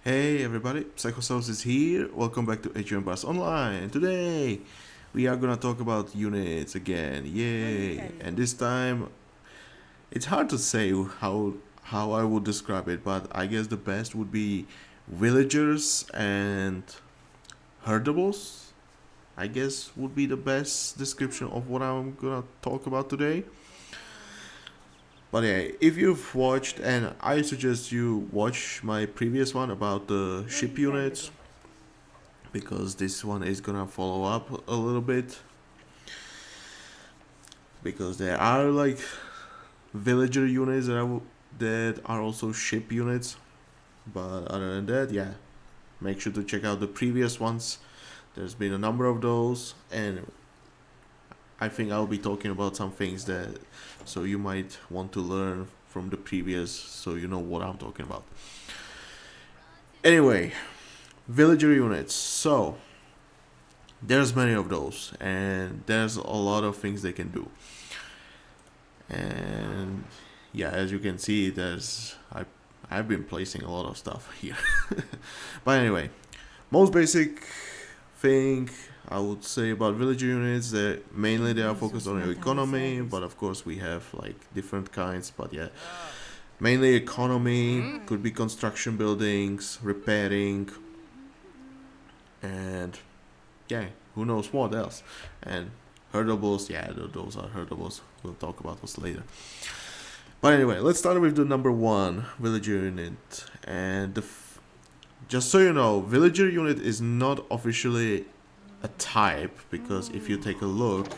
Hey everybody, Psychosaurus is here. Welcome back to Herdables Online. Today we are gonna talk about units again. Yay! And this time it's hard to say how I would describe it, but I guess the best would be villagers and herdables. I guess would be the best description of what I'm gonna talk about today. But yeah, if you've watched, and I suggest you watch my previous one about the ship units, because this one is gonna follow up a little bit, because there are like villager units that are also ship units. But other than that, yeah, make sure to check out the previous ones. There's been a number of those, and I think I'll be talking about some things that so you might want to learn from the previous, so you know what I'm talking about. Anyway, villager units. So there's many of those, and there's a lot of things they can do. And yeah, as you can see, I've been placing a lot of stuff here. But anyway, most basic thing I would say about villager units that mainly they are focused on economy, but of course we have like different kinds. But yeah, mainly economy, could be construction buildings, repairing, and yeah, who knows what else. And herdables, yeah, those are herdables. We'll talk about those later. But anyway, let's start with the number one villager unit. And just so you know, villager unit is not officially a type, because if you take a look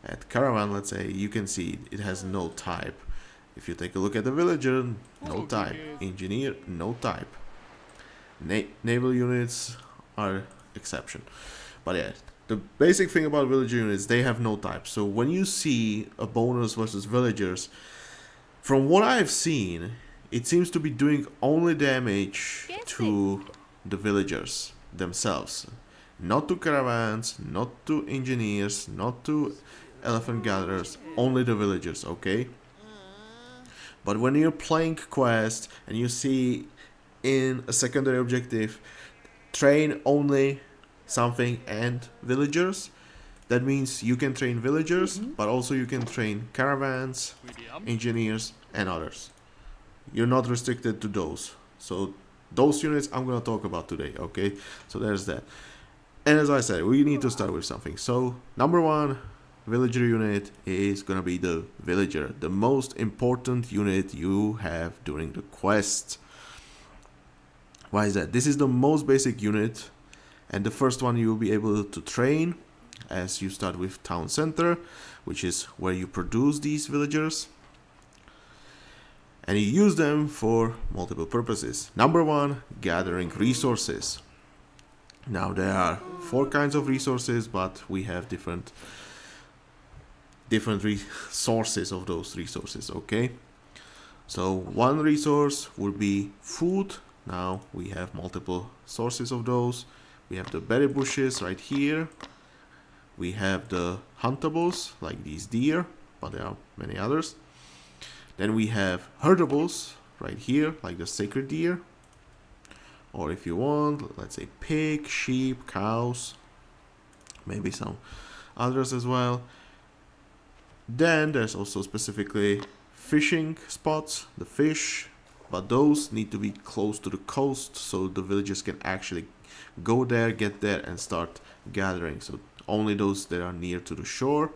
at caravan, let's say, you can see it has no type. If you take a look at the villager, no type. Engineer, no type. Naval units are exception. But yeah, the basic thing about villager units, they have no type. So when you see a bonus versus villagers, from what I've seen, it seems to be doing only damage to the villagers themselves. Not to caravans, not to engineers, not to elephant gatherers, only the villagers, okay? But when you're playing quest and you see in a secondary objective, train only something and villagers, that means you can train villagers, but also you can train caravans, engineers, and others. You're not restricted to those. So those units I'm gonna talk about today, okay? So there's that. And as I said, we need to start with something. So number one villager unit is gonna be the villager, the most important unit you have during the quest. Why is that? This is the most basic unit, and the first one you will be able to train as you start with town center, which is where you produce these villagers, and you use them for multiple purposes. Number one, gathering resources. Now there are four kinds of resources, but we have different sources of those resources, okay? So one resource would be food. Now we have multiple sources of those. We have the berry bushes right here. We have the huntables, like these deer, but there are many others. Then we have herdables right here, like the sacred deer. Or if you want, let's say pig, sheep, cows, maybe some others as well. Then there's also specifically fishing spots, the fish, but those need to be close to the coast so the villagers can actually go there, get there, and start gathering. So only those that are near to the shore.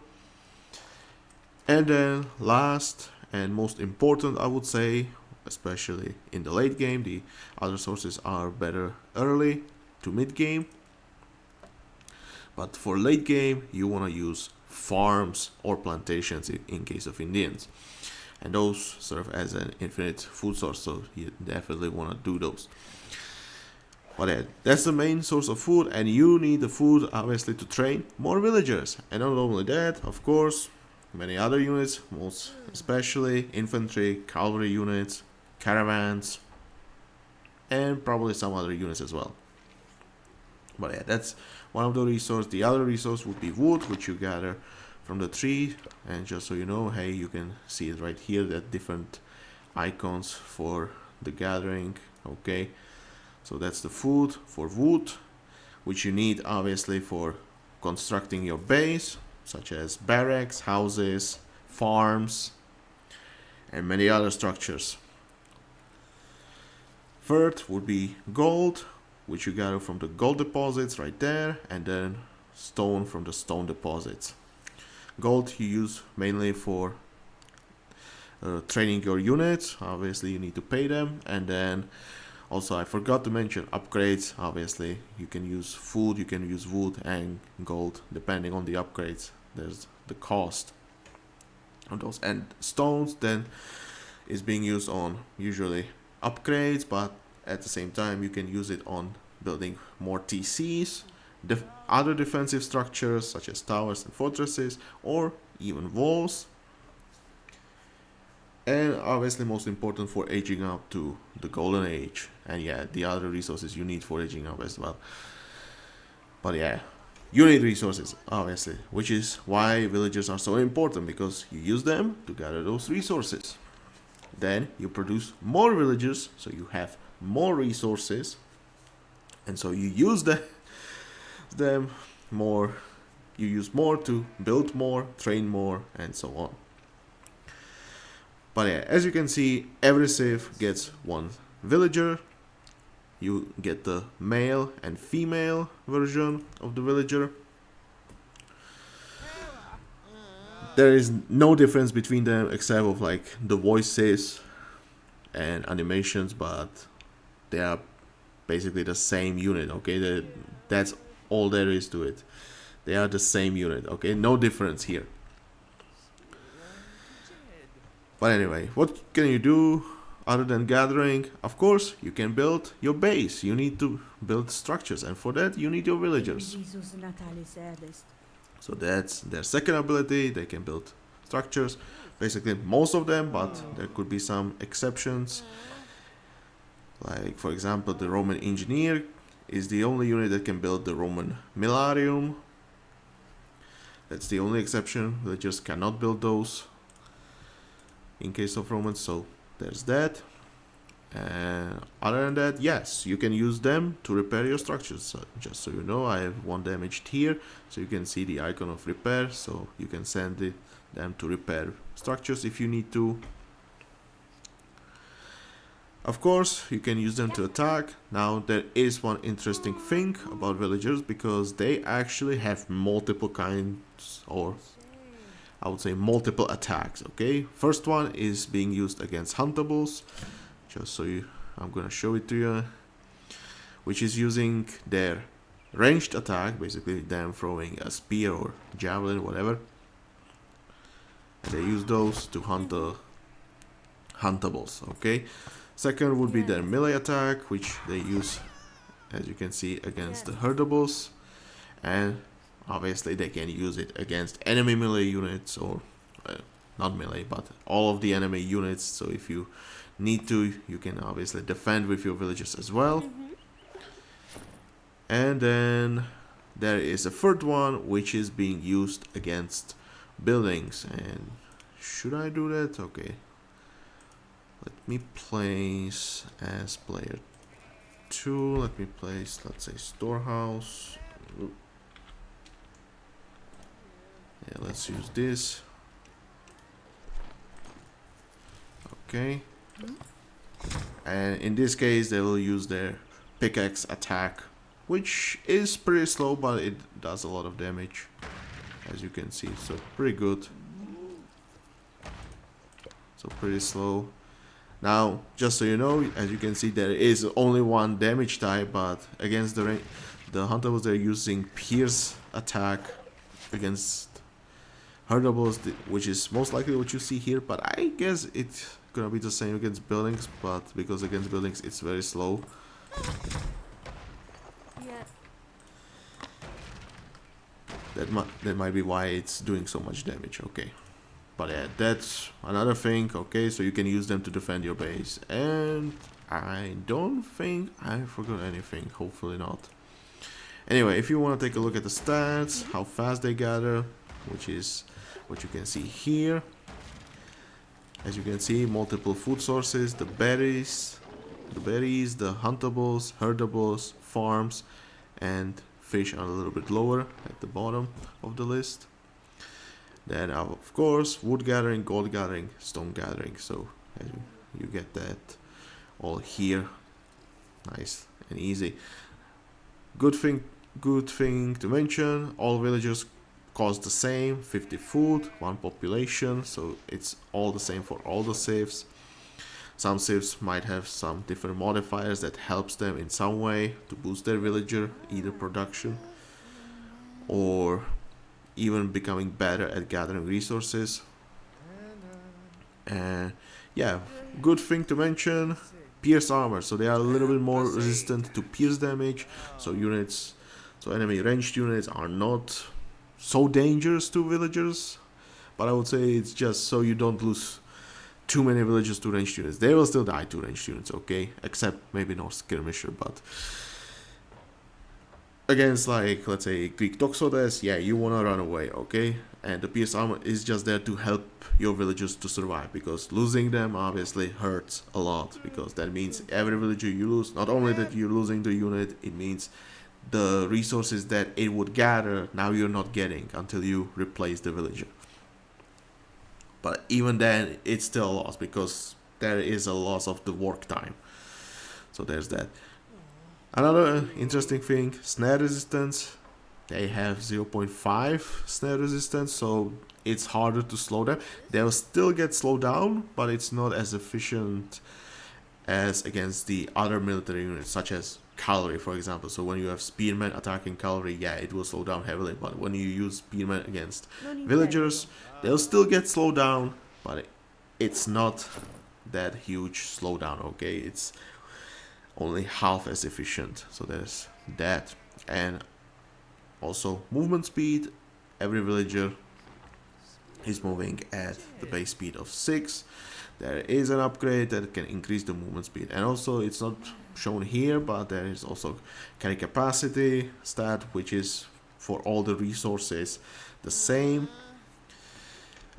And then last and most important, I would say, especially in the late game, the other sources are better early to mid game. But for late game, you want to use farms or plantations in case of Indians. And those serve as an infinite food source, so you definitely want to do those. But yeah, that's the main source of food, and you need the food obviously to train more villagers. And not only that, of course, many other units, most especially infantry, cavalry units, caravans, and probably some other units as well. But yeah, that's one of the resources. The other resource would be wood, which you gather from the tree. And just so you know, hey, you can see it right here, that different icons for the gathering, okay? So that's the food for wood, which you need obviously for constructing your base, such as barracks, houses, farms, and many other structures. Third would be gold, which you gather from the gold deposits right there, and then stone from the stone deposits. Gold you use mainly for training your units. Obviously you need to pay them, and then also I forgot to mention upgrades. Obviously you can use food, you can use wood and gold depending on the upgrades. There's the cost of those, and stones then is being used on usually upgrades, but at the same time you can use it on building more TCs, other defensive structures such as towers and fortresses, or even walls. And obviously most important for aging up to the golden age, and yeah, the other resources you need for aging up as well. But yeah, you need resources obviously, which is why villagers are so important, because you use them to gather those resources. Then you produce more villagers, so you have more resources, and so you use them more. You use more to build more, train more, and so on. But yeah, as you can see, every civ gets one villager. You get the male and female version of the villager. There is no difference between them except of like the voices and animations, but they are basically the same unit, okay? That's all there is to it. They are the same unit, okay? No difference here. But anyway, what can you do other than gathering? Of course, you can build your base. You need to build structures, and for that you need your villagers. So that's their second ability. They can build structures. Basically most of them, but there could be some exceptions. Like for example, the Roman engineer is the only unit that can build the Roman Milarium. That's the only exception. Villagers cannot build those in case of Romans, so there's that. And other than that, yes, you can use them to repair your structures. So just so you know, I have one damaged here, so you can see the icon of repair, so you can send them to repair structures if you need to. Of course, you can use them to attack. Now there is one interesting thing about villagers, because they actually have multiple kinds, or I would say multiple attacks, okay? First one is being used against Herdables, just so I'm gonna show it to you, which is using their ranged attack, basically them throwing a spear or javelin, whatever. And they use those to hunt the Herdables, okay? Second would be their melee attack, which they use, as you can see, against the Herdables, and obviously they can use it against enemy melee units, or not melee, but all of the enemy units. So if you need to, you can obviously defend with your villagers as well. And then there is a third one, which is being used against buildings. And should I do that? Okay, let me place as player 2, let me place, let's say, storehouse. Yeah, let's use this. Okay. And in this case, they will use their pickaxe attack, which is pretty slow, but it does a lot of damage, as you can see. So pretty good. So pretty slow. Now, just so you know, as you can see, there is only one damage type, but against the Herdables, they're using pierce attack against Herdables, which is most likely what you see here, but I guess it's gonna be the same against buildings, but because against buildings it's very slow. Yeah. That might be why it's doing so much damage, okay. But yeah, that's another thing, okay, so you can use them to defend your base. And I don't think I forgot anything, hopefully not. Anyway, if you want to take a look at the stats, how fast they gather, which is what you can see here. As you can see, multiple food sources, the berries, the berries, the huntables, herdables, farms, and fish are a little bit lower at the bottom of the list. Then of course wood gathering, gold gathering, stone gathering. So you get that all here, nice and easy. Good thing to mention, all villagers cost the same, 50 food, 1 population, so it's all the same for all the civs. Some civs might have some different modifiers that helps them in some way to boost their villager, either production or even becoming better at gathering resources. And yeah, good thing to mention, pierce armor, so they are a little bit more resistant to pierce damage, so enemy ranged units are not so dangerous to villagers, but I would say it's just so you don't lose too many villagers to ranged units. They will still die to ranged units, okay, except maybe no skirmisher, but against, like, let's say Greek Toxodes, yeah, you wanna run away, okay, and the pierce armor is just there to help your villagers to survive, because losing them obviously hurts a lot, because that means every villager you lose, not only that you're losing the unit, it means the resources that it would gather, now you're not getting until you replace the villager. But even then, it's still a loss, because there is a loss of the work time. So there's that. Another interesting thing, snare resistance. They have 0.5 snare resistance, so it's harder to slow them. They'll still get slowed down, but it's not as efficient as against the other military units, such as cavalry, for example. So when you have spearmen attacking cavalry, yeah, it will slow down heavily, but when you use spearmen against villagers, they'll still get slowed down, but it's not that huge slowdown, okay? It's only half as efficient, so there's that. And also movement speed, every villager is moving at the base speed of 6. There is an upgrade that can increase the movement speed, and also it's not shown here, but there is also carry capacity stat, which is for all the resources the same,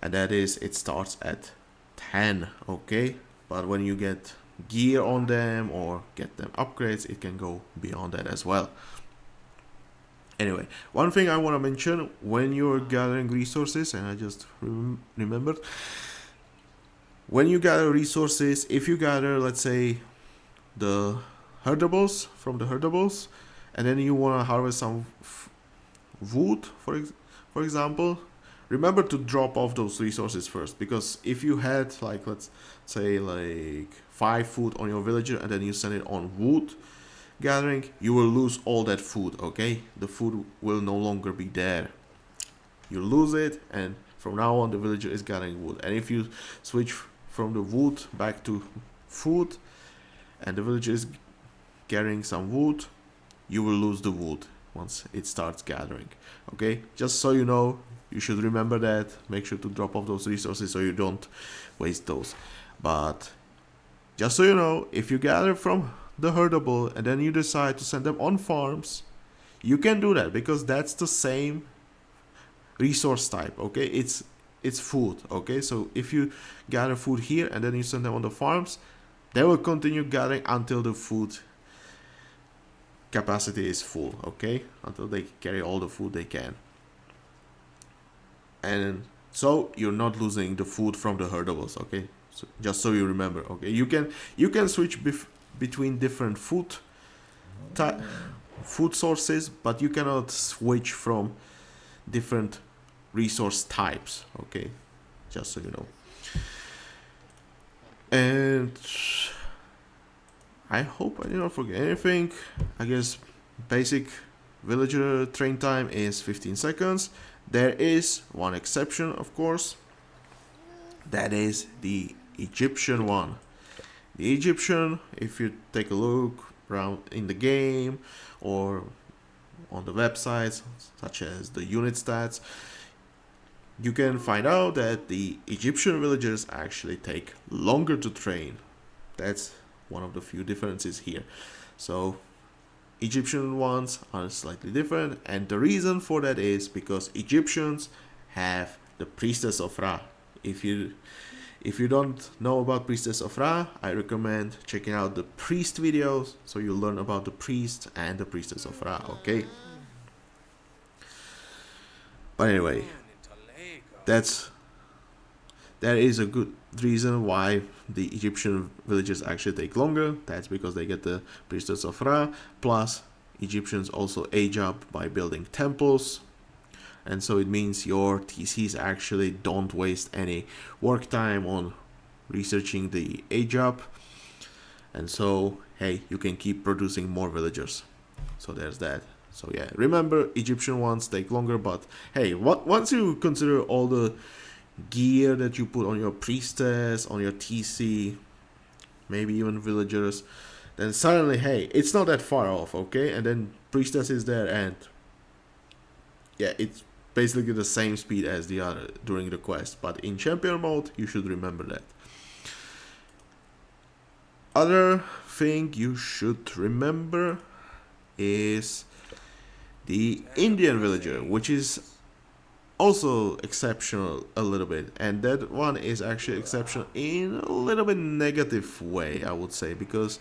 and that is, it starts at 10, okay, but when you get gear on them or get them upgrades, it can go beyond that as well. Anyway, one thing I want to mention when you're gathering resources, and I just remembered, when you gather resources, if you gather, let's say, the herdables from the herdables, and then you want to harvest some wood, for example, remember to drop off those resources first, because if you had, like, let's say, like 5 food on your villager and then you send it on wood gathering, you will lose all that food, okay? The food will no longer be there. You lose it, and from now on the villager is gathering wood. And if you switch from the wood back to food and the villager is gathering some wood, you will lose the wood once it starts gathering, okay? Just so you know, you should remember that. Make sure to drop off those resources so you don't waste those. But just so you know, if you gather from the herdable and then you decide to send them on farms, you can do that, because that's the same resource type, okay? It's food, okay? So if you gather food here and then you send them on the farms, they will continue gathering until the food capacity is full, okay? Until they carry all the food they can. And so you're not losing the food from the herdables, okay? So just so you remember, okay? You can switch between different food sources, but you cannot switch from different resource types, okay? Just so you know. And I hope I did not forget anything. I guess basic villager train time is 15 seconds. There is one exception, of course. That is the Egyptian one. The Egyptian, if you take a look around in the game or on the websites such as the unit stats, you can find out that the Egyptian villagers actually take longer to train. That's one of the few differences here. So Egyptian ones are slightly different, and the reason for that is because Egyptians have the priestess of Ra. If If you don't know about Priestess of Ra, I recommend checking out the priest videos, so you'll learn about the priest and the Priestess of Ra, okay? But anyway, that is a good reason why the Egyptian villages actually take longer. That's because they get the Priestess of Ra, plus Egyptians also age up by building temples, and so it means your TCs actually don't waste any work time on researching the age up, and so hey, you can keep producing more villagers. So there's that. So yeah, remember, Egyptian ones take longer, but hey, once you consider all the gear that you put on your priestess, on your TC, maybe even villagers, then suddenly, hey, it's not that far off, okay? And then priestess is there, and yeah, it's basically the same speed as the other during the quest. But in champion mode, you should remember that. Other thing you should remember is the Indian villager, which is also exceptional a little bit, and that one is actually exceptional in a little bit negative way, I would say, because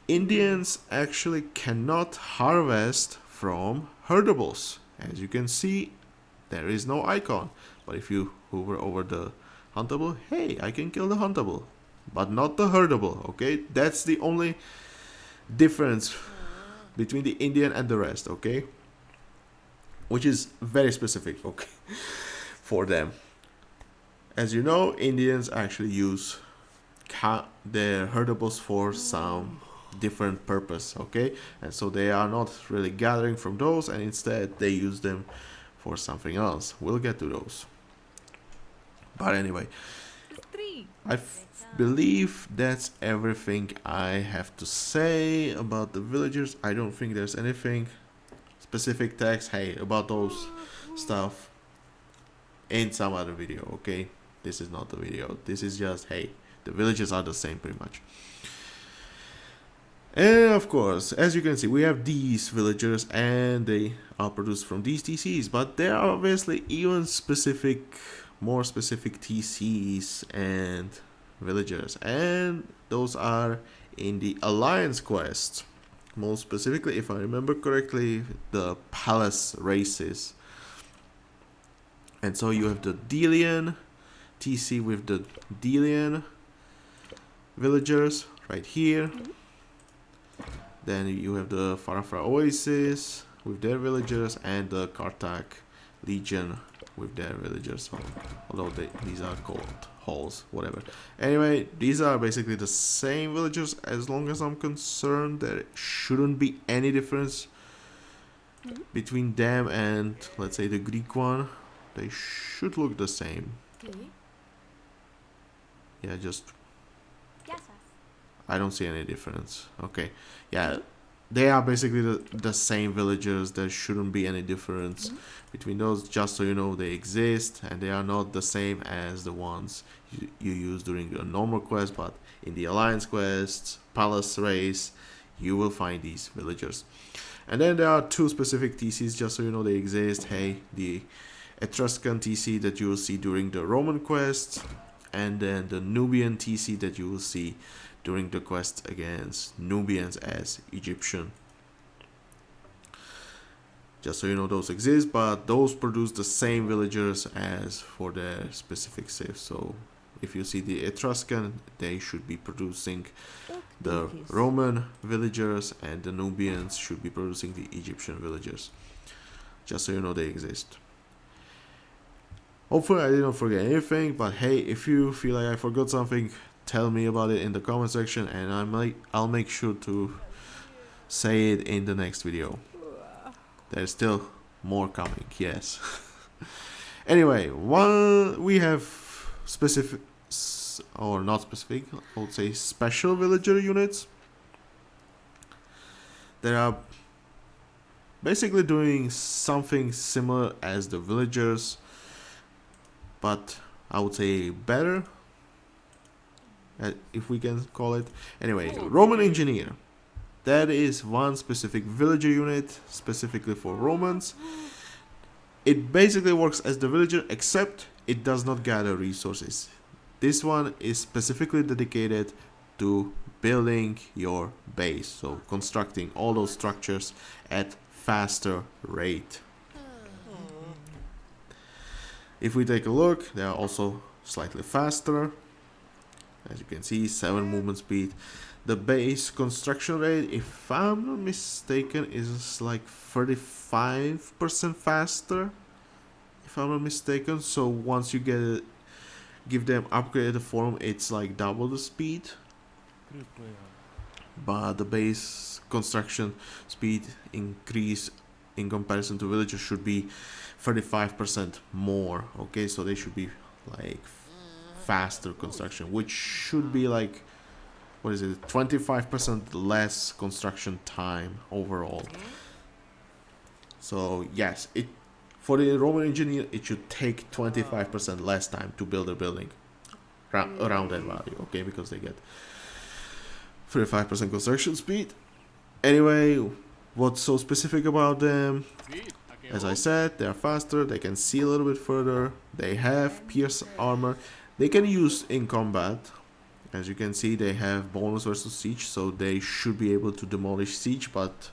Indians actually cannot harvest from herdables. As you can see, there is no icon, but if you hover over the huntable, hey, I can kill the huntable, but not the herdable, okay? That's the only difference between the Indian and the rest, okay? Which is very specific, okay, for them. As you know, Indians actually use their herdables for some different purpose, okay? And so they are not really gathering from those, and instead they use them for something else. We'll get to those. But anyway, I believe that's everything I have to say about the villagers. I don't think there's anything specific text, hey, about those stuff in some other video, okay? This is not the video. This is just, hey, the villages are the same pretty much. And of course, as you can see, we have these villagers and they are produced from these TCs, but there are obviously even more specific TCs and villagers, and those are in the Alliance quest. Most specifically, if I remember correctly, the palace races. And so you have the Delian TC with the Delian villagers right here. Then you have the Farafra Oasis with their villagers, and the Kartak Legion with their villagers. Although these are called halls, whatever. Anyway, these are basically the same villagers. As long as I'm concerned, there shouldn't be any difference between them and, let's say, the Greek one. They should look the same. Yeah, just I don't see any difference. Okay, yeah, they are basically the same villagers. There shouldn't be any difference between those. Just so you know, they exist, and they are not the same as the ones you use during a normal quest, but in the Alliance quests, Palace Race, you will find these villagers. And then there are two specific TCs, just so you know they exist. Hey, the Etruscan TC that you will see during the Roman quests, and then the Nubian TC that you will see during the quest against Nubians as Egyptian. Just so you know, those exist, but those produce the same villagers as for their specific civ. So if you see the Etruscan, they should be producing the Roman villagers, and the Nubians should be producing the Egyptian villagers. Just so you know, they exist. Hopefully I didn't forget anything, but hey, if you feel like I forgot something, tell me about it in the comment section, and I'll make sure to say it in the next video. There's still more coming, yes. Anyway, we have specific, or not specific, I would say special villager units that are basically doing something similar as the villagers, but I would say better, if we can call it. Anyway, Roman Engineer. That is one specific villager unit specifically for Romans. It basically works as the villager, except it does not gather resources. this one is specifically dedicated to building your base, so constructing all those structures at faster rate. If we take a look, they are also slightly faster. As you can see, 7 movement speed. The base construction rate, if I'm not mistaken, is like 35% faster, if I'm not mistaken. So once you give them upgraded form, it's like double the speed. But the base construction speed increase in comparison to villagers should be 35% more. Okay, so they should be like faster construction, which should be like, what is it, 25% less construction time overall. So yes, it for the Roman engineer, it should take 25% less time to build a building around that value. Okay, because they get 35% construction speed. Anyway, what's so specific about them? As I said, they are faster, they can see a little bit further, they have pierce armor, they can use in combat. As you can see, they have bonus versus siege, so they should be able to demolish siege, but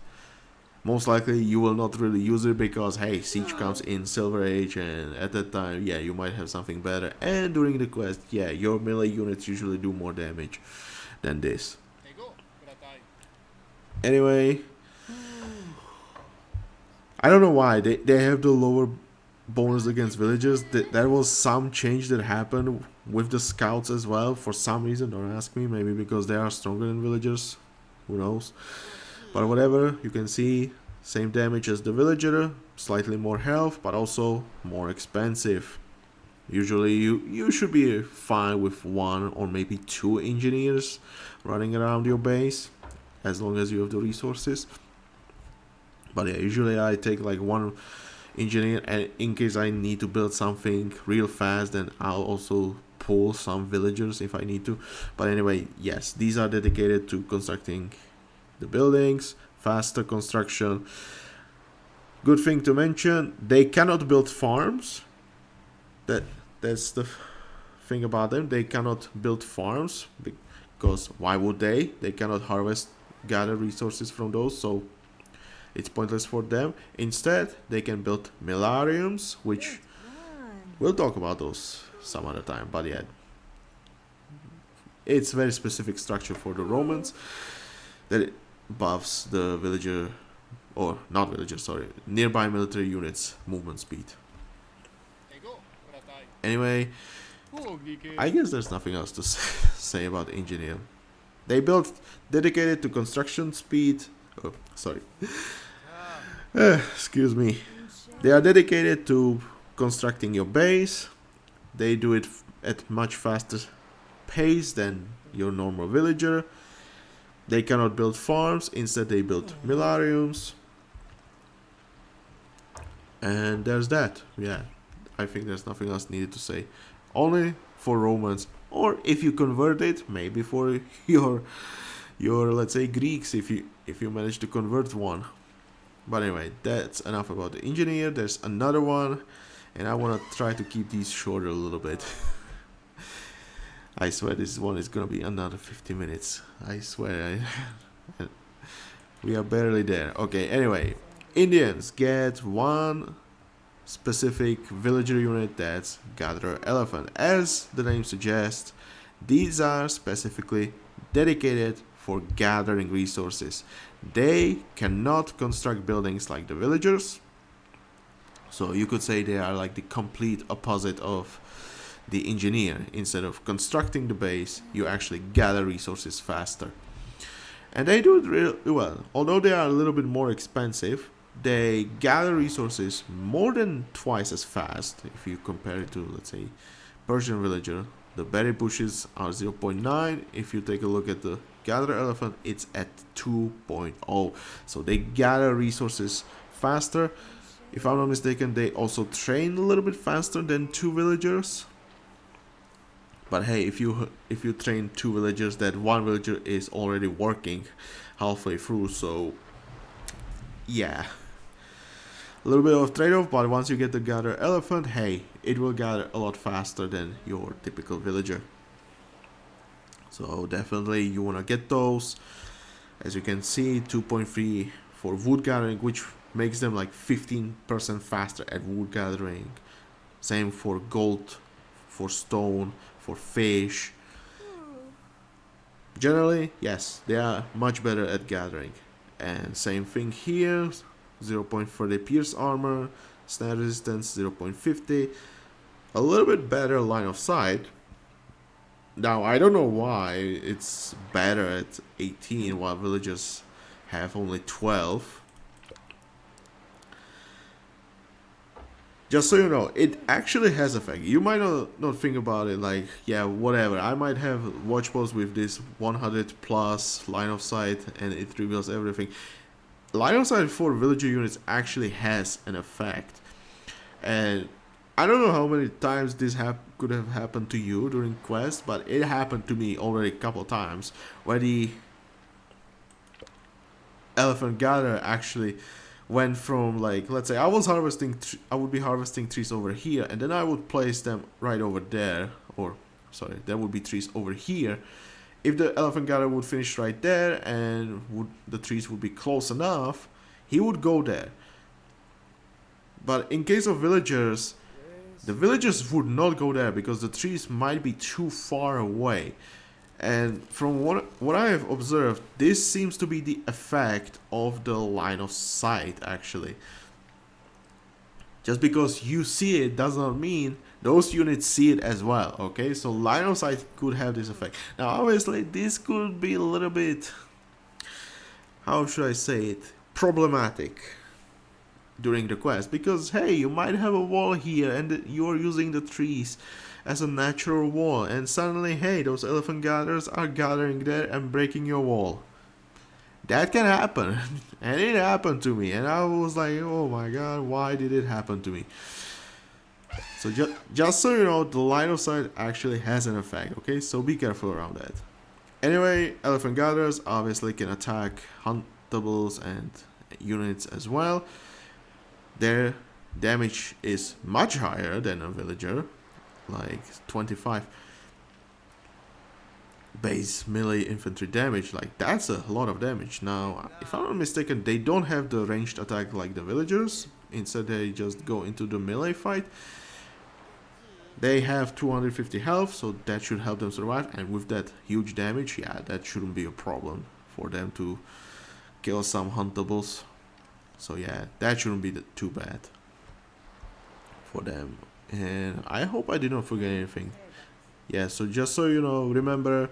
most likely you will not really use it because, hey, siege comes in Silver Age, and at that time, yeah, you might have something better. And during the quest, yeah, your melee units usually do more damage than this. Anyway, I don't know why they have the lower bonus against villagers. There was some change that happened with the scouts as well for some reason. Don't ask me, maybe because they are stronger than villagers, who knows. But whatever, you can see same damage as the villager, slightly more health, but also more expensive. Usually you should be fine with 1 or maybe 2 engineers running around your base, as long as you have the resources. But yeah, usually I take like 1 engineer, and in case I need to build something real fast, then I'll also pull some villagers if I need to. But anyway, yes, these are dedicated to constructing the buildings, faster construction. Good thing to mention, they cannot build farms. That's the thing about them. They cannot build farms because why would they? They cannot gather resources from those, so it's pointless for them. Instead, they can build milariums, which we'll talk about those some other time. But yeah, it's very specific structure for the Romans that it buffs the villager, or not villager, sorry, nearby military units movement speed. Anyway, I guess there's nothing else to say about engineer. They built dedicated to construction speed. Oh, sorry. Excuse me. They are dedicated to constructing your base. They do it at much faster pace than your normal villager. They cannot build farms. Instead, they build milariums. And there's that. Yeah, I think there's nothing else needed to say. Only for Romans, or if you convert it, maybe for your let's say Greeks, if you manage to convert one. But anyway, that's enough about the engineer. There's another one, and I want to try to keep these shorter a little bit. I swear this one is gonna be another 50 minutes. I swear. We are barely there. Okay, anyway, Indians get 1 specific villager unit, that's Gatherer Elephant. As the name suggests, these are specifically dedicated for gathering resources. They cannot construct buildings like the villagers, so you could say they are like the complete opposite of the engineer. Instead of constructing the base, you actually gather resources faster, and they do it really well. Although they are a little bit more expensive, they gather resources more than twice as fast if you compare it to, let's say, Persian villager. The berry bushes are 0.9. If you take a look at the Gatherer Elephant, it's at 2.0. So they gather resources faster. If I'm not mistaken, they also train a little bit faster than 2 villagers. But hey, if you train 2 villagers, that 1 villager is already working halfway through, so yeah, a little bit of trade-off. But once you get the Gatherer Elephant, hey, it will gather a lot faster than your typical villager. So definitely you want to get those. As you can see, 2.3 for wood gathering, which makes them like 15% faster at wood gathering. Same for gold, for stone, for fish. Generally, yes, they are much better at gathering. And same thing here, 0.30 pierce armor, snare resistance 0.50, a little bit better line of sight. Now, I don't know why it's better at 18 while villagers have only 12. Just so you know, it actually has effect. You might not think about it like, yeah, whatever. I might have watch posts with this 100 plus line of sight and it reveals everything. Line of sight for villager units actually has an effect. And I don't know how many times this could have happened to you during quests, but it happened to me already a couple times where the elephant gatherer actually went from, like, let's say I would be harvesting trees over here, and then I would place them right over there, or sorry, there would be trees over here. If the elephant gatherer would finish right there and the trees would be close enough, he would go there. But in case of villagers, the villagers would not go there because the trees might be too far away. And from what I have observed, this seems to be the effect of the line of sight, actually. Just because you see it does not mean those units see it as well, okay? So line of sight could have this effect. Now, obviously, this could be a little bit, how should I say it, problematic during the quest. Because, hey, you might have a wall here and you're using the trees as a natural wall, and suddenly, hey, those elephant gatherers are gathering there and breaking your wall. That can happen. And it happened to me, and I was like, oh my god, why did it happen to me? So just so you know, the line of sight actually has an effect, okay? So be careful around that. Anyway, elephant gatherers obviously can attack huntables and units as well. Their damage is much higher than a villager, like 25 base melee infantry damage. Like, that's a lot of damage. Now, if I'm not mistaken, they don't have the ranged attack like the villagers. Instead, they just go into the melee fight. They have 250 health, so that should help them survive. And with that huge damage, yeah, that shouldn't be a problem for them to kill some huntables. So yeah, that shouldn't be too bad for them. And I hope I did not forget anything. Yeah, so just so you know, remember,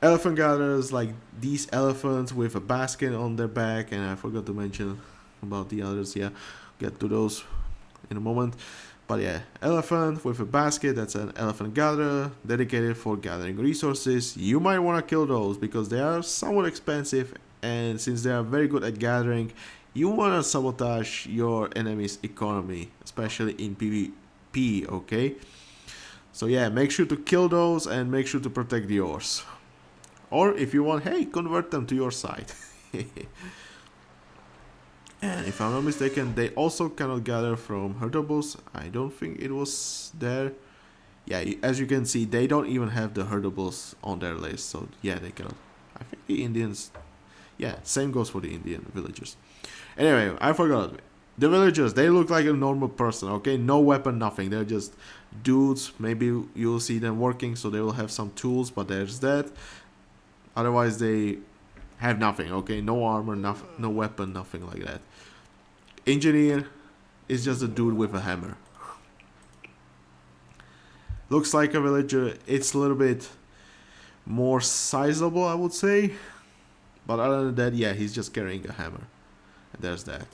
elephant gatherers, like these elephants with a basket on their back, and I forgot to mention about the others. Yeah, get to those in a moment. But yeah, elephant with a basket, that's an elephant gatherer dedicated for gathering resources. You might want to kill those because they are somewhat expensive, and since they are very good at gathering, you want to sabotage your enemy's economy, especially in PvP, okay? So yeah, make sure to kill those and make sure to protect yours. Or if you want, hey, convert them to your side. And if I'm not mistaken, they also cannot gather from Herdables. I don't think it was there. Yeah, as you can see, they don't even have the Herdables on their list. So yeah, they cannot. I think the Indians... Yeah, same goes for the Indian villagers. Anyway, I forgot. The villagers, they look like a normal person, okay? No weapon, nothing. They're just dudes. Maybe you'll see them working, so they will have some tools, but there's that. Otherwise, they have nothing, okay? No armor, no weapon, nothing like that. Engineer is just a dude with a hammer. Looks like a villager. It's a little bit more sizable, I would say. But other than that, yeah, he's just carrying a hammer. And there's that.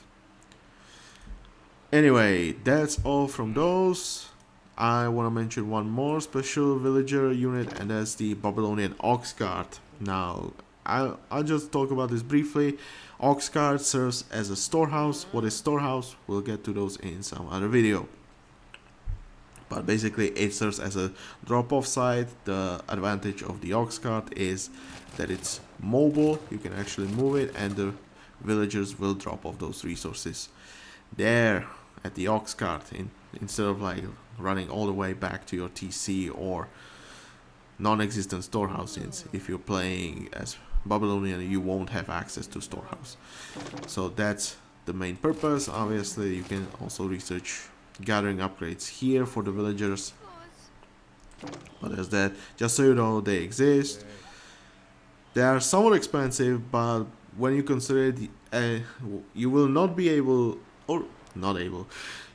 Anyway, that's all from those. I want to mention one more special villager unit, and that's the Babylonian Ox Cart. Now, I'll just talk about this briefly. Ox Cart serves as a storehouse. What is storehouse? We'll get to those in some other video. But basically, it serves as a drop-off site. The advantage of the Ox Cart is that it's mobile. You can actually move it, and the villagers will drop off those resources there at the Ox Cart, instead of like running all the way back to your TC or non-existent storehouse, since if you're playing as Babylonian you won't have access to storehouse. So that's the main purpose. Obviously you can also research gathering upgrades here for the villagers, but as that, just so you know, they exist. They are somewhat expensive, but when you consider it, you will not be able, or not able,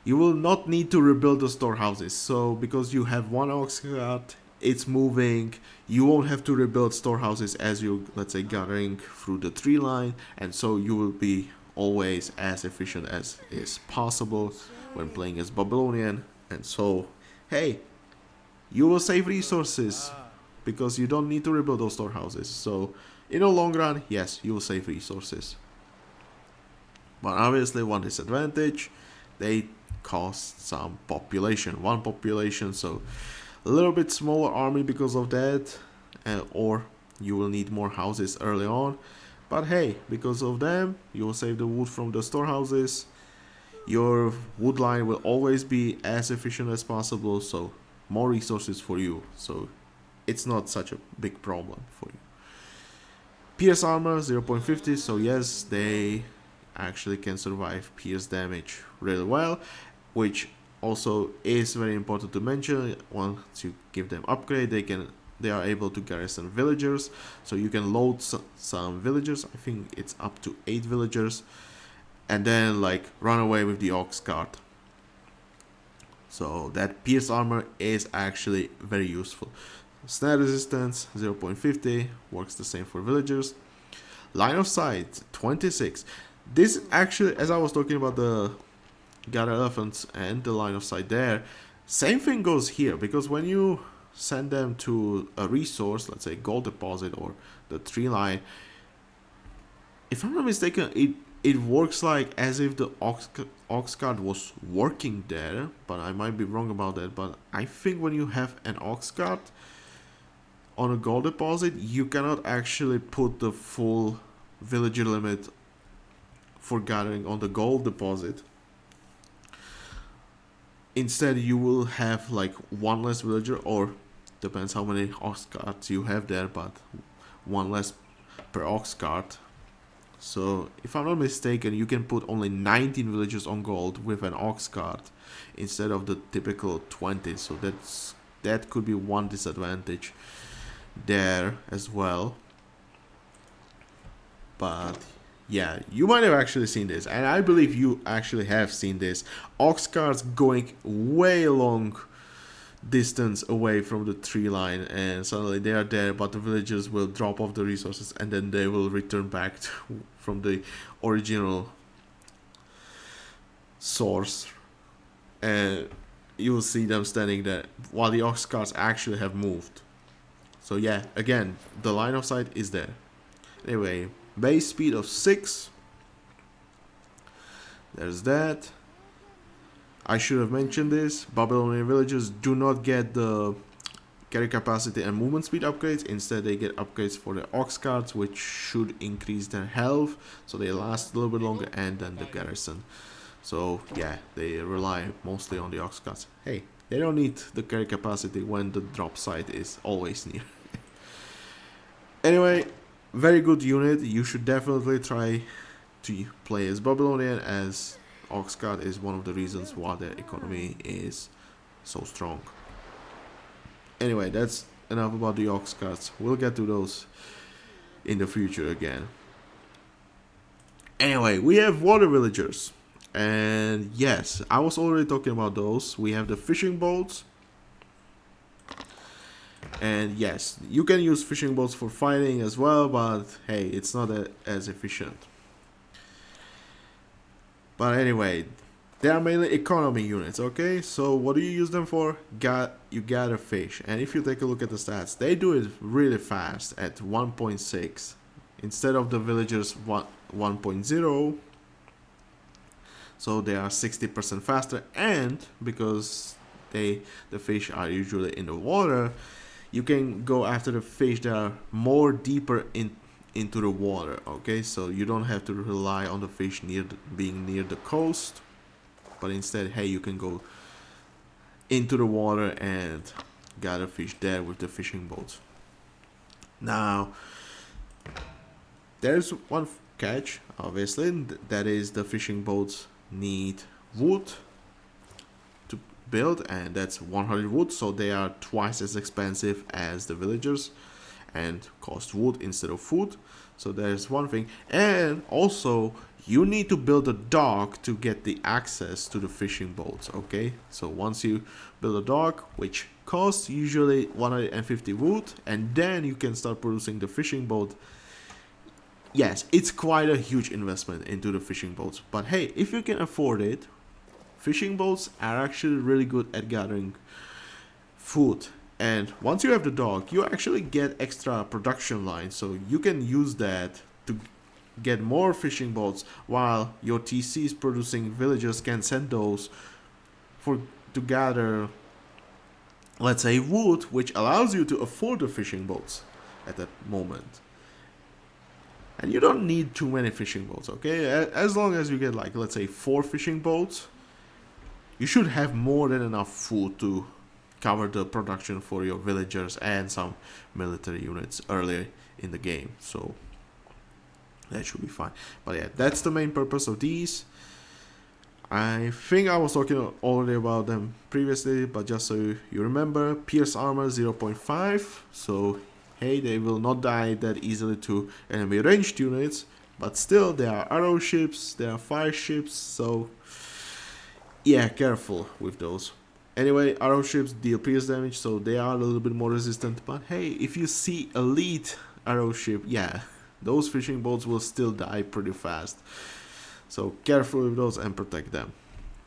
you will not need to rebuild the storehouses. So because you have one ox cart, it's moving, you won't have to rebuild storehouses as you, let's say, gathering through the tree line, and so you will be always as efficient as is possible when playing as Babylonian. And so, hey, you will save resources because you don't need to rebuild those storehouses. So in the long run, yes, you will save resources. But obviously one disadvantage, they cost some population, one population, so a little bit smaller army because of that, or you will need more houses early on. But hey, because of them, you will save the wood from the storehouses. Your wood line will always be as efficient as possible, so more resources for you. So it's not such a big problem for you. Pierce armor 0.50, so yes, they actually can survive pierce damage really well, which also is very important to mention. Once you give them upgrade, they are able to garrison villagers, so you can load some villagers. I think it's up to 8 villagers, and then like run away with the ox cart. So that pierce armor is actually very useful. Snare resistance 0.50 works the same for villagers. Line of sight 26. This actually, as I was talking about the gather elephants and the line of sight there, same thing goes here, because when you send them to a resource, let's say gold deposit or the tree line, if I'm not mistaken, it works like as if the ox cart was working there, but I might be wrong about that. But I think when you have an ox cart on a gold deposit, you cannot actually put the full villager limit for gathering on the gold deposit. Instead, you will have like one less villager, or depends how many ox carts you have there, but one less per ox cart. So if I'm not mistaken, you can put only 19 villagers on gold with an ox cart instead of the typical 20. So that could be one disadvantage there as well. But yeah, you might have actually seen this, and I believe you actually have seen this. Ox carts going way long distance away from the tree line, and suddenly they are there, but the villagers will drop off the resources and then they will return back from the original source, and you will see them standing there while the ox carts actually have moved. So yeah, again, the line of sight is there. Anyway, base speed of 6. There's that. I should have mentioned this. Babylonian villagers do not get the carry capacity and movement speed upgrades. Instead, they get upgrades for the ox carts, which should increase their health, so they last a little bit longer, and then the garrison. So yeah, they rely mostly on the ox carts. Hey, they don't need the carry capacity when the drop site is always near. Anyway, very good unit. You should definitely try to play as Babylonian, as ox cart is one of the reasons why their economy is so strong. Anyway, that's enough about the ox carts. We'll get to those in the future again. Anyway, we have water villagers, and yes, I was already talking about those. We have the fishing boats, and yes, you can use fishing boats for fighting as well, but hey, it's not as efficient. But anyway, they are mainly economy units, okay? So what do you use them for? You gather fish. And if you take a look at the stats, they do it really fast at 1.6. Instead of the villagers 1.0. So they are 60% faster. And because the fish are usually in the water, you can go after the fish that are more deeper into the water, okay? So you don't have to rely on the fish being near the coast, but instead, hey, you can go into the water and gather fish there with the fishing boats. Now, there's one catch, obviously, that is the fishing boats need wood to build, and that's 100 wood, so they are twice as expensive as the villagers and cost wood instead of food. So there's one thing. And also, you need to build a dock to get the access to the fishing boats, okay? So once you build a dock, which costs usually 150 wood, and then you can start producing the fishing boat. Yes, it's quite a huge investment into the fishing boats, but hey, if you can afford it, fishing boats are actually really good at gathering food. And once you have the dock, you actually get extra production lines, so you can use that to get more fishing boats, while your TCs producing villagers can send those to gather, let's say, wood, which allows you to afford the fishing boats at that moment. And you don't need too many fishing boats, okay? As long as you get, like, let's say 4 fishing boats, you should have more than enough food to cover the production for your villagers and some military units earlier in the game. So that should be fine. But yeah, that's the main purpose of these. I think I was talking already about them previously, but just so you remember, Pierce Armor 0.5. So hey, they will not die that easily to enemy ranged units, but still there are arrow ships, there are fire ships, so yeah, careful with those. Anyway, arrow ships deal pierce damage, so they are a little bit more resistant, but hey, if you see elite arrow ship, yeah, those fishing boats will still die pretty fast. So careful with those and protect them.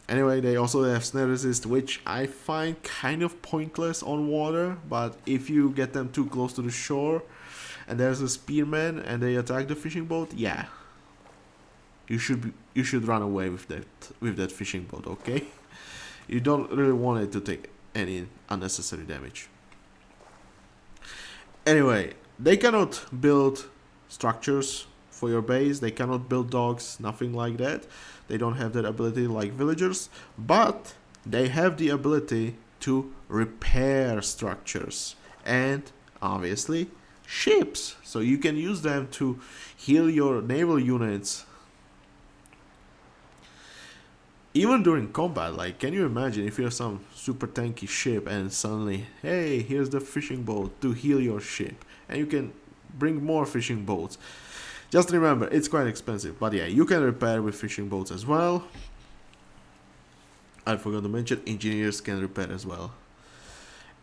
Anyway, they also have snare resist, which I find kind of pointless on water, but if you get them too close to the shore and there's a spearman and they attack the fishing boat, yeah, you should run away with that fishing boat, okay? You don't really want it to take any unnecessary damage. Anyway, they cannot build structures for your base, they cannot build docks, nothing like that. They don't have that ability like villagers, but they have the ability to repair structures and obviously ships. So you can use them to heal your naval units even during combat. Like, can you imagine if you have some super tanky ship and suddenly, hey, here's the fishing boat to heal your ship, and you can bring more fishing boats. Just remember, it's quite expensive, but yeah, you can repair with fishing boats as well. I forgot to mention, engineers can repair as well.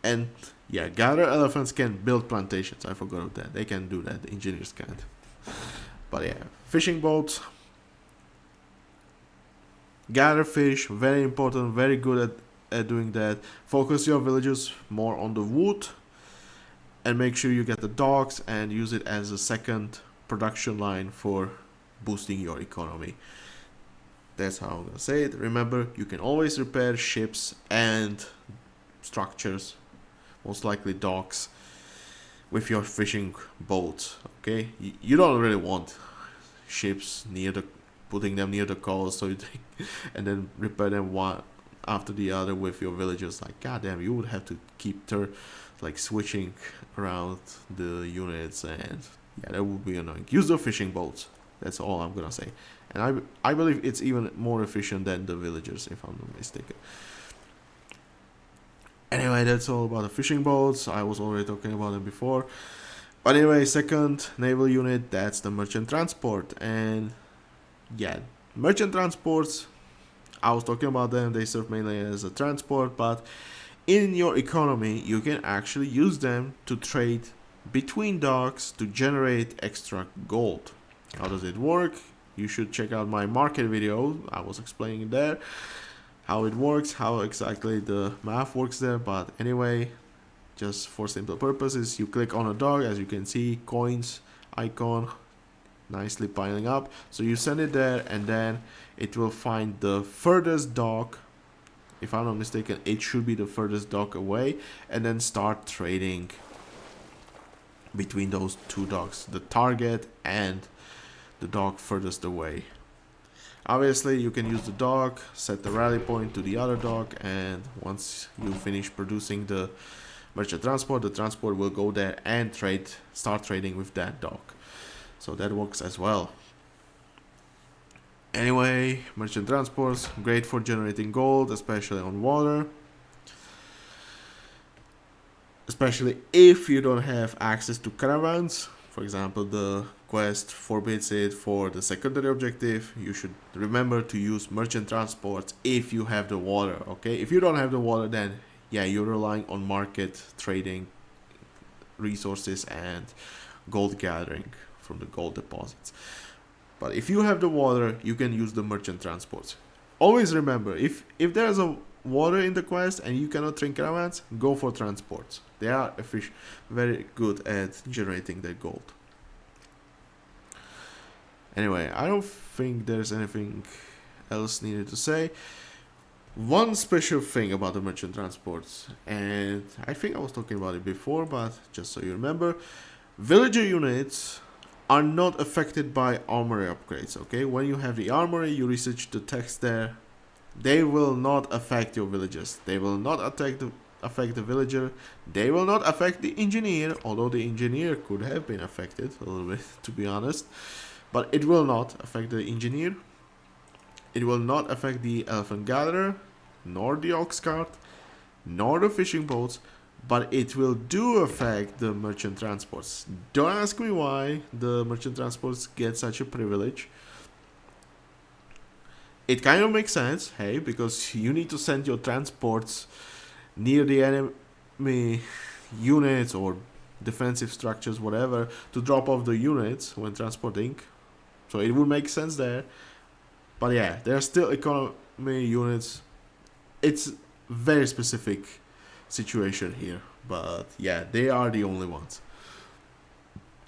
And yeah, gather elephants can build plantations. I forgot that. They can do that, the engineers can't. But yeah, fishing boats. Gather fish, very important, very good at doing that. Focus your villagers more on the wood. And make sure you get the docks and use it as a second production line for boosting your economy. That's how I'm gonna say it. Remember, you can always repair ships and structures, most likely docks, with your fishing boats. Okay, you don't really want ships putting them near the coast, so and then repair them one after the other with your villagers. Like, goddamn, you would have to keep switching around the units, and yeah, that would be annoying. Use the fishing boats. That's all I'm gonna say. And I believe it's even more efficient than the villagers, if I'm not mistaken. Anyway, that's all about the fishing boats. I was already talking about them before. But anyway, second naval unit, that's the merchant transport. And yeah, merchant transports, I was talking about them. They serve mainly as a transport, but in your economy, you can actually use them to trade between docks to generate extra gold. How does it work? You should check out my market video. I was explaining there how it works, how exactly the math works there. But anyway, just for simple purposes, you click on a dock, as you can see, coins icon nicely piling up. So you send it there, and then it will find the furthest dock. If I'm not mistaken, it should be the furthest dock away, and then start trading between those two docks, the target and the dock furthest away. Obviously, you can use the dock, set the rally point to the other dock, and once you finish producing the merchant transport, the transport will go there and start trading with that dock. So that works as well. Anyway, merchant transports, great for generating gold, especially on water. Especially if you don't have access to caravans. For example, the quest forbids it for the secondary objective. You should remember to use merchant transports if you have the water, okay? If you don't have the water, then yeah, you're relying on market trading resources and gold gathering from the gold deposits. But if you have the water, you can use the merchant transports. Always remember, if there's a water in the quest and you cannot train caravans, go for transports. They are very good at generating their gold. Anyway, I don't think there's anything else needed to say. One special thing about the merchant transports, and I think I was talking about it before, but just so you remember, villager units are not affected by armory upgrades, okay? When you have the armory, you research the text there. They will not affect your villagers. They will not affect the villager. They will not affect the engineer, although the engineer could have been affected a little bit, to be honest. But it will not affect the engineer. It will not affect the elephant gatherer, nor the ox cart, nor the fishing boats, but it will do affect the merchant transports. Don't ask me why the merchant transports get such a privilege. It kind of makes sense, hey, because you need to send your transports near the enemy units or defensive structures, whatever, to drop off the units when transporting. So it would make sense there. But yeah, there are still economy units. It's very specific situation here, but yeah, they are the only ones.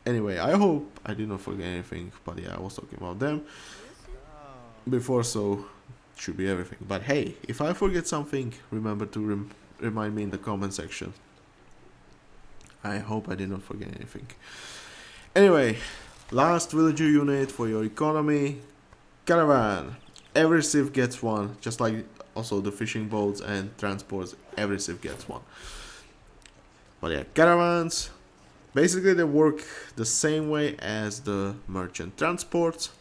Anyway, I hope I did not forget anything, but yeah, I was talking about them before, so should be everything. But hey, if I forget something, remember to remind me in the comment section. I hope I did not forget anything. Anyway, last villager unit for your economy, caravan. Every civ gets one, just like also the fishing boats and transports, every civ gets one. But yeah, caravans, basically they work the same way as the merchant transports,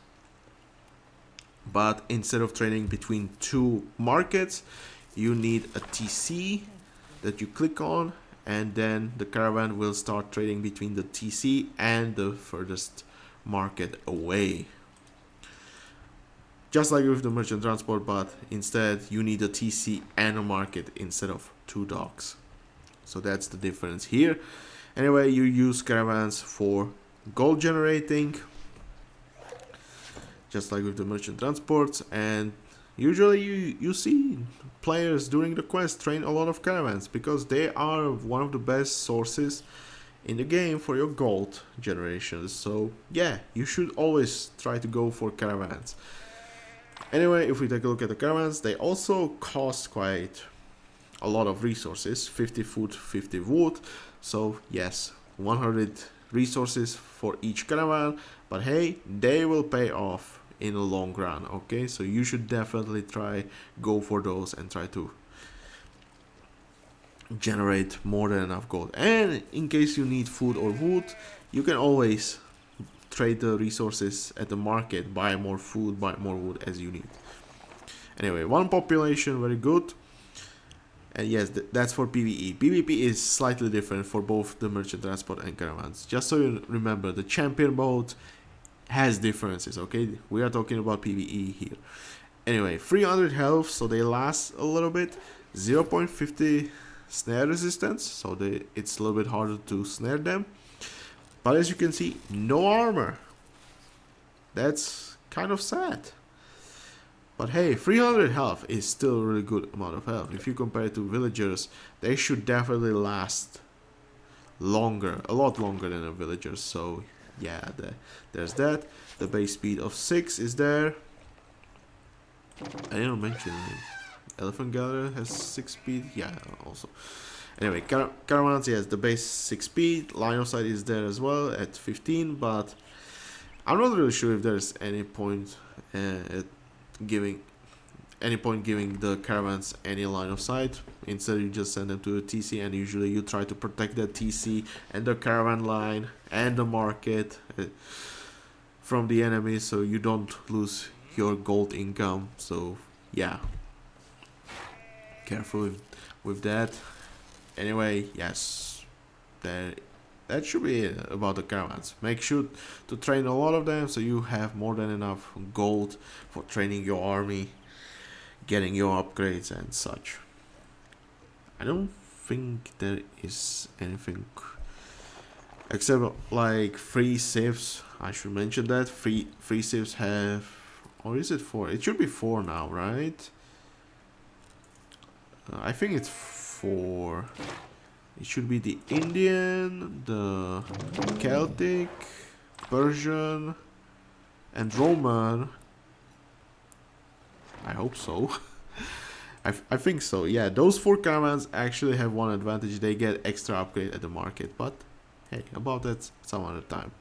but instead of trading between two markets, you need a TC that you click on, and then the caravan will start trading between the TC and the furthest market away. Just like with the merchant transport, but instead you need a TC and a market instead of two docks. So that's the difference here. Anyway, you use caravans for gold generating, just like with the merchant transports, and usually you see players during the quest train a lot of caravans because they are one of the best sources in the game for your gold generations. So yeah, you should always try to go for caravans. Anyway, if we take a look at the caravans, they also cost quite a lot of resources, 50 food, 50 wood. So yes, 100 resources for each caravan, but hey, they will pay off in the long run, okay? So you should definitely go for those and try to generate more than enough gold. And in case you need food or wood, you can always trade the resources at the market, buy more food, buy more wood as you need. Anyway, one population, very good. And yes, that's for PvE. PvP is slightly different for both the merchant transport and caravans. Just so you remember, the champion mode has differences, okay? We are talking about PvE here. Anyway, 300 health, so they last a little bit. 0.50 snare resistance, so it's a little bit harder to snare them. But as you can see, no armor. That's kind of sad. But hey, 300 health is still a really good amount of health. If you compare it to villagers, they should definitely last longer, a lot longer than the villagers. So yeah, there's that. The base speed of 6 is there. I didn't mention elephant gatherer has 6 speed. Yeah, also. Anyway, caravans, yes, the base 6 speed. Line of sight is there as well at 15, but I'm not really sure if there's any point at giving any point giving the caravans any line of sight. Instead, you just send them to a TC, and usually you try to protect the TC and the caravan line and the market from the enemy, so you don't lose your gold income. So yeah, careful with that. Anyway, yes, that should be it about the caravans. Make sure to train a lot of them so you have more than enough gold for training your army, getting your upgrades and such. I don't think there is anything except like free civs. I should mention that free civs have, or is it 4? It should be 4 now, right? I think it's 4. It should be the Indian, the Celtic, Persian, and Roman. I hope so. I think so. Yeah, those 4 caravans actually have one advantage. They get extra upgrade at the market. But hey, about that some other time.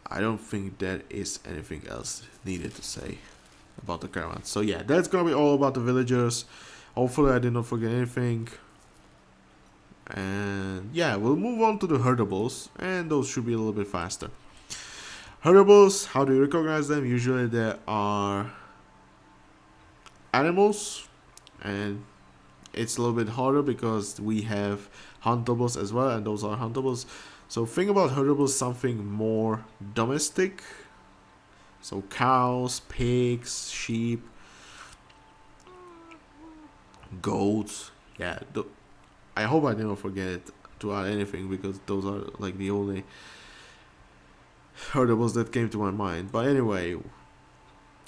I don't think there is anything else needed to say about the caravans. So yeah, that's gonna be all about the villagers. Hopefully I did not forget anything. And yeah, we'll move on to the herdables, and those should be a little bit faster. Herdables, how do you recognize them? Usually there are animals, and it's a little bit harder because we have huntables as well, and those are huntables. So think about herdables, something more domestic. So cows, pigs, sheep, goats. Yeah, I hope I didn't forget to add anything, because those are like the only herdables that came to my mind. But anyway,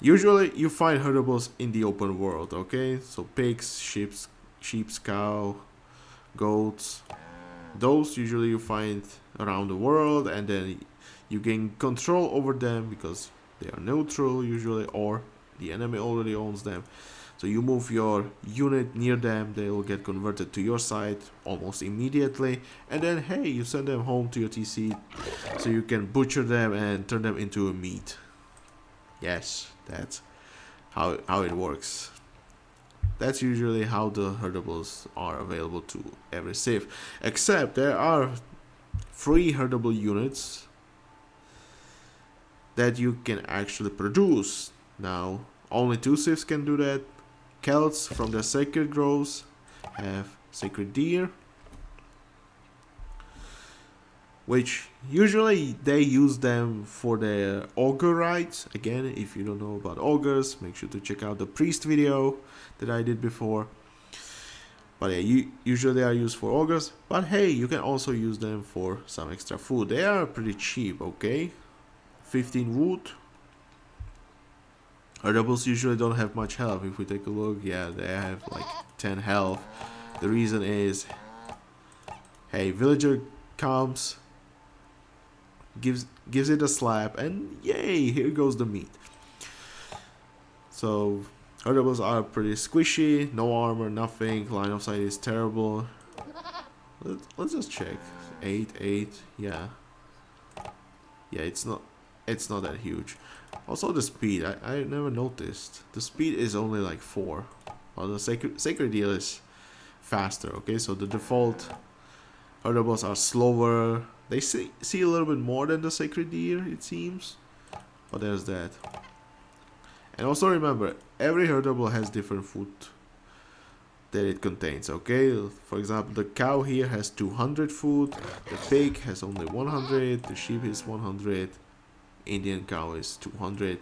usually you find herdables in the open world, okay? So pigs, sheep, cow, goats. Those usually you find around the world, and then you gain control over them because they are neutral usually, or the enemy already owns them. So you move your unit near them, they will get converted to your side almost immediately, and then hey, you send them home to your TC so you can butcher them and turn them into a meat. Yes, that's how it works. That's usually how the herdables are available to every civ, except there are 3 herdable units that you can actually produce. Now, only 2 civs can do that. Celts from their sacred groves have sacred deer, which usually they use them for their augur rites. Again, if you don't know about augurs, make sure to check out the priest video that I did before. But yeah, usually they are used for augurs, but hey, you can also use them for some extra food. They are pretty cheap, okay? 15 wood. Herdables usually don't have much health. If we take a look, yeah, they have like 10 health. The reason is, hey, villager comes, gives it a slap, and yay, here goes the meat. So herdables are pretty squishy, no armor, nothing. Line of sight is terrible. Let's just check. 8, yeah, it's not that huge. Also the speed, I never noticed. The speed is only like 4. While the sacred deal is faster, okay? So the default herdables are slower. They see a little bit more than the sacred deer, it seems. But there's that. And also remember, every herdable has different food that it contains, okay? For example, the cow here has 200 food, the pig has only 100, the sheep is 100, Indian cow is 200,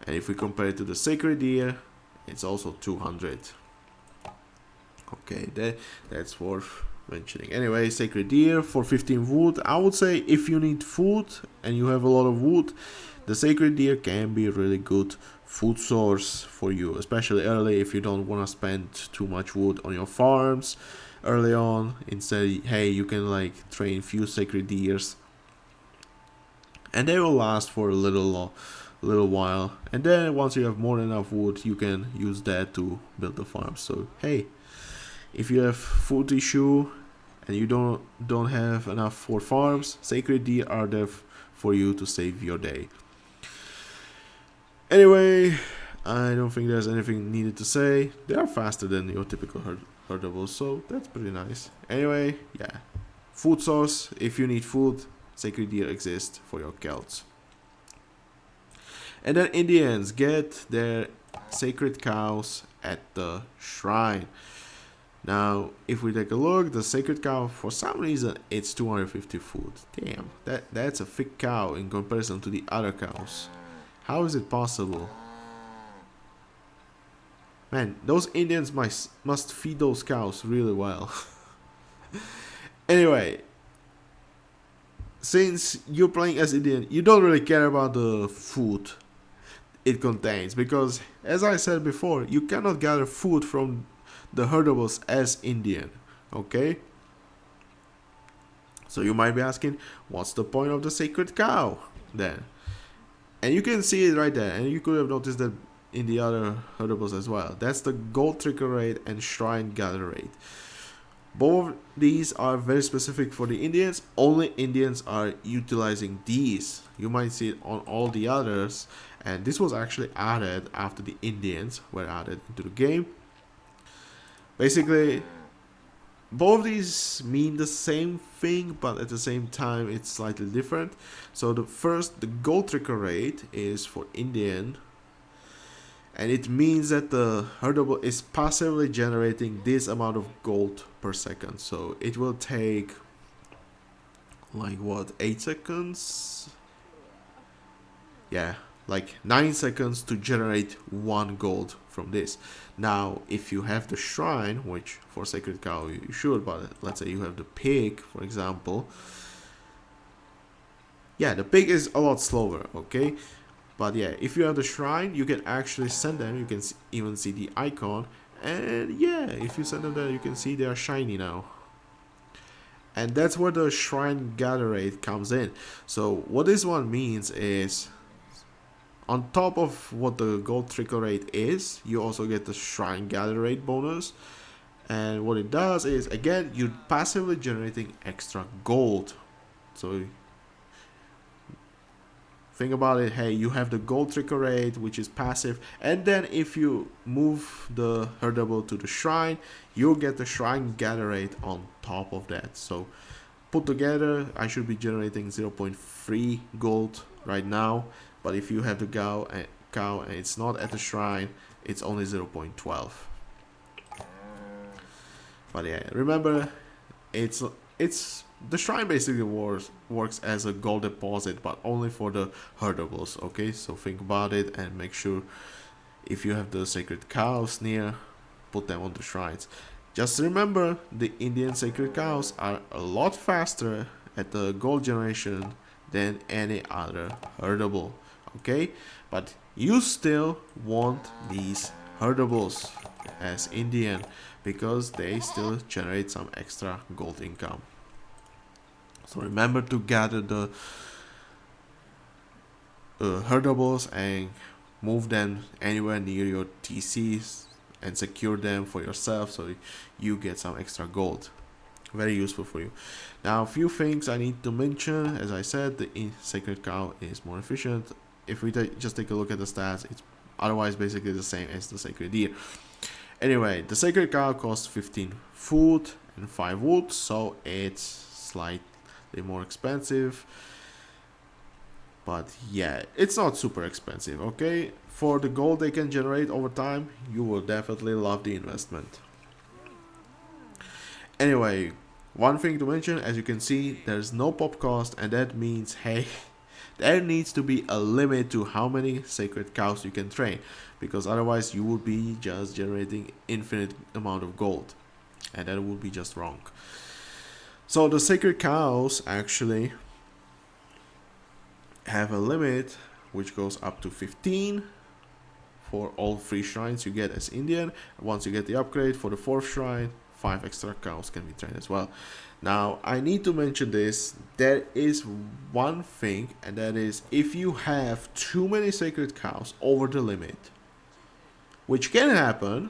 and if we compare it to the sacred deer, it's also 200. Okay, that's worth mentioning. Anyway, sacred deer for 15 wood. I would say if you need food and you have a lot of wood, the sacred deer can be a really good food source for you, especially early if you don't want to spend too much wood on your farms early on. Instead, hey, you can like train few sacred deers, and they will last for a little while, and then once you have more than enough wood, you can use that to build the farm. So hey, if you have food issue and you don't have enough for farms, sacred deer are there for you to save your day. Anyway, I don't think there's anything needed to say. They are faster than your typical herdables, so that's pretty nice. Anyway, yeah. Food source. If you need food, sacred deer exists for your Celts. And then Indians get their sacred cows at the shrine. Now, if we take a look, the sacred cow, for some reason, it's 250 food. Damn, that's a thick cow in comparison to the other cows. How is it possible? Man, those Indians must feed those cows really well. Anyway, since you're playing as Indian, you don't really care about the food it contains, because as I said before, you cannot gather food from the herdables as Indian, okay? So you might be asking, what's the point of the sacred cow then? And you can see it right there, and you could have noticed that in the other herdables as well. That's the gold trigger rate and shrine gather rate. Both of these are very specific for the Indians. Only Indians are utilizing these. You might see it on all the others, and this was actually added after the Indians were added into the game. Basically, both of these mean the same thing, but at the same time it's slightly different. So the gold trigger rate is for Indian, and it means that the herdable is passively generating this amount of gold per second. So it will take like what, 8 seconds? Yeah, like 9 seconds to generate 1 gold from this. Now, if you have the shrine, which for sacred cow you should, but let's say you have the pig, for example. Yeah, the pig is a lot slower, okay? But yeah, if you have the shrine, you can actually send them. You can even see the icon. And yeah, if you send them there, you can see they are shiny now. And that's where the shrine gather rate comes in. So what this one means is, on top of what the gold trigger rate is, you also get the shrine gather rate bonus. And what it does is, again, you're passively generating extra gold. So think about it, hey, you have the gold trigger rate, which is passive, and then if you move the herdable to the shrine, you'll get the shrine gather rate on top of that. So put together, I should be generating 0.3 gold right now, but if you have the cow and it's not at the shrine, it's only 0.12. But yeah, remember, it's the shrine basically works as a gold deposit, but only for the herdables, okay? So think about it and make sure if you have the sacred cows near, put them on the shrines. Just remember, the Indian sacred cows are a lot faster at the gold generation than any other herdable, okay? But you still want these herdables as Indian, because they still generate some extra gold income. So remember to gather the herdables and move them anywhere near your TCs and secure them for yourself so you get some extra gold. Very useful for you. Now, a few things I need to mention. As I said, the sacred cow is more efficient. If we just take a look at the stats, it's otherwise basically the same as the sacred deer. Anyway, the sacred cow costs 15 food and 5 wood, so it's slightly more expensive. But yeah, it's not super expensive, okay? For the gold they can generate over time, you will definitely love the investment. Anyway, one thing to mention, as you can see, there's no pop cost, and that means, hey, there needs to be a limit to how many sacred cows you can train, because otherwise you would be just generating infinite amount of gold, and that would be just wrong. So the sacred cows actually have a limit which goes up to 15 for all 3 shrines you get as Indian. Once you get the upgrade for the 4th shrine, 5 extra cows can be trained as well. Now, I need to mention this. There is one thing, and that is, if you have too many sacred cows over the limit, which can happen,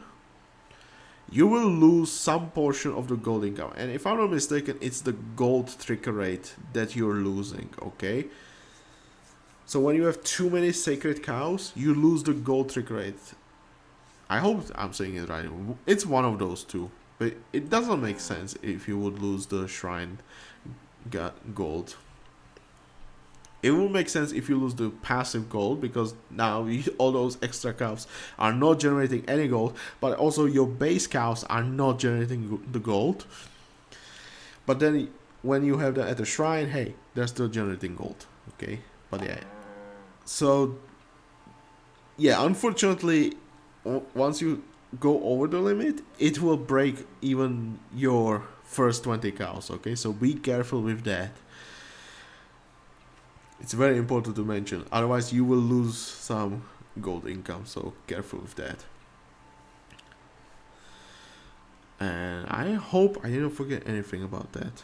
you will lose some portion of the gold income. And if I'm not mistaken, it's the gold trigger rate that you're losing, okay? So when you have too many sacred cows, you lose the gold trick rate. I hope I'm saying it right. It's one of those two. But it doesn't make sense if you would lose the shrine gold. It would make sense if you lose the passive gold, because now all those extra cows are not generating any gold, but also your base cows are not generating the gold. But then when you have them at the shrine, hey, they're still generating gold. Okay, but yeah. So yeah, unfortunately, once you go over the limit, it will break even your first 20 cows. Okay, so be careful with that. It's very important to mention, otherwise you will lose some gold income, so careful with that. And I hope I didn't forget anything about that.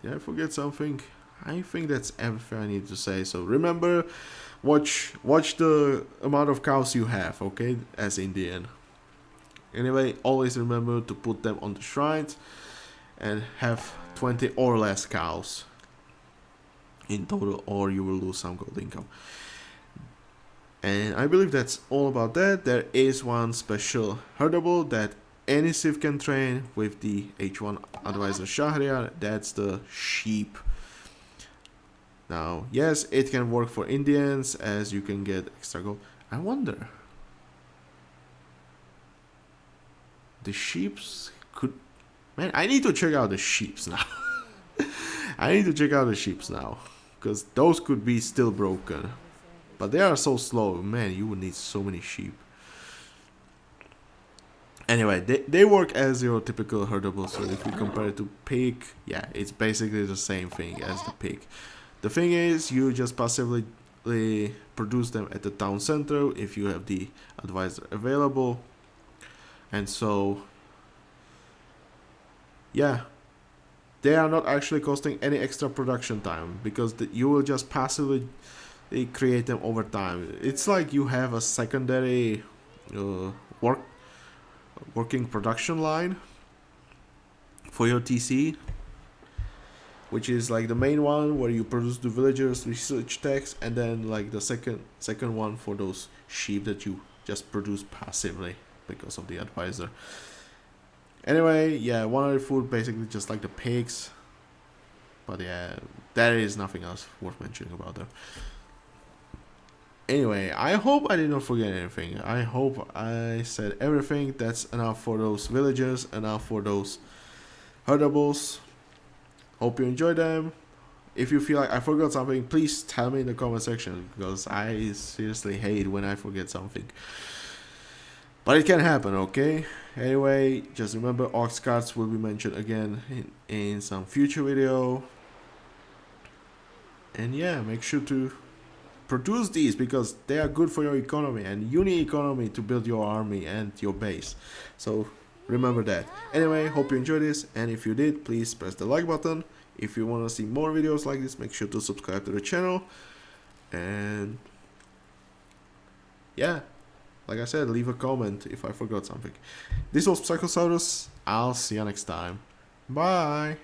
Did I forget something? I think that's everything I need to say. So remember, watch the amount of cows you have, okay, as Indian. Anyway, always remember to put them on the shrines and have 20 or less cows in total, or you will lose some gold income. And I believe that's all about that. There is one special herdable that any Civ can train with the H1 advisor Shahriar. That's the sheep. Now, yes, it can work for Indians, as you can get extra gold. I wonder, the sheeps could... Man, I need to check out the sheeps now. I need to check out the sheeps now, because those could be still broken. But they are so slow. Man, you would need so many sheep. Anyway, they work as your typical herdable. So if you compare it to pig, yeah, it's basically the same thing as the pig. The thing is, you just passively produce them at the town center if you have the advisor available. And so, yeah, they are not actually costing any extra production time, because you will just passively create them over time. It's like you have a secondary working production line for your TC, which is like the main one where you produce the villagers, research text, and then like the second one for those sheep that you just produce passively because of the advisor. Anyway, yeah, one other food, basically just like the pigs. But yeah, there is nothing else worth mentioning about them. Anyway, I hope I did not forget anything. I hope I said everything. That's enough for those villagers, enough for those herdables. Hope you enjoyed them. If you feel like I forgot something, please tell me in the comment section, because I seriously hate when I forget something. But it can happen, okay? Anyway, just remember, ox carts will be mentioned again in some future video. And yeah, make sure to produce these, because they are good for your economy, and you need economy to build your army and your base. So remember that. Anyway, hope you enjoyed this, and if you did, please press the like button. If you want to see more videos like this, make sure to subscribe to the channel. And yeah, like I said, leave a comment if I forgot something. This was Psychosaurus. I'll see you next time. Bye.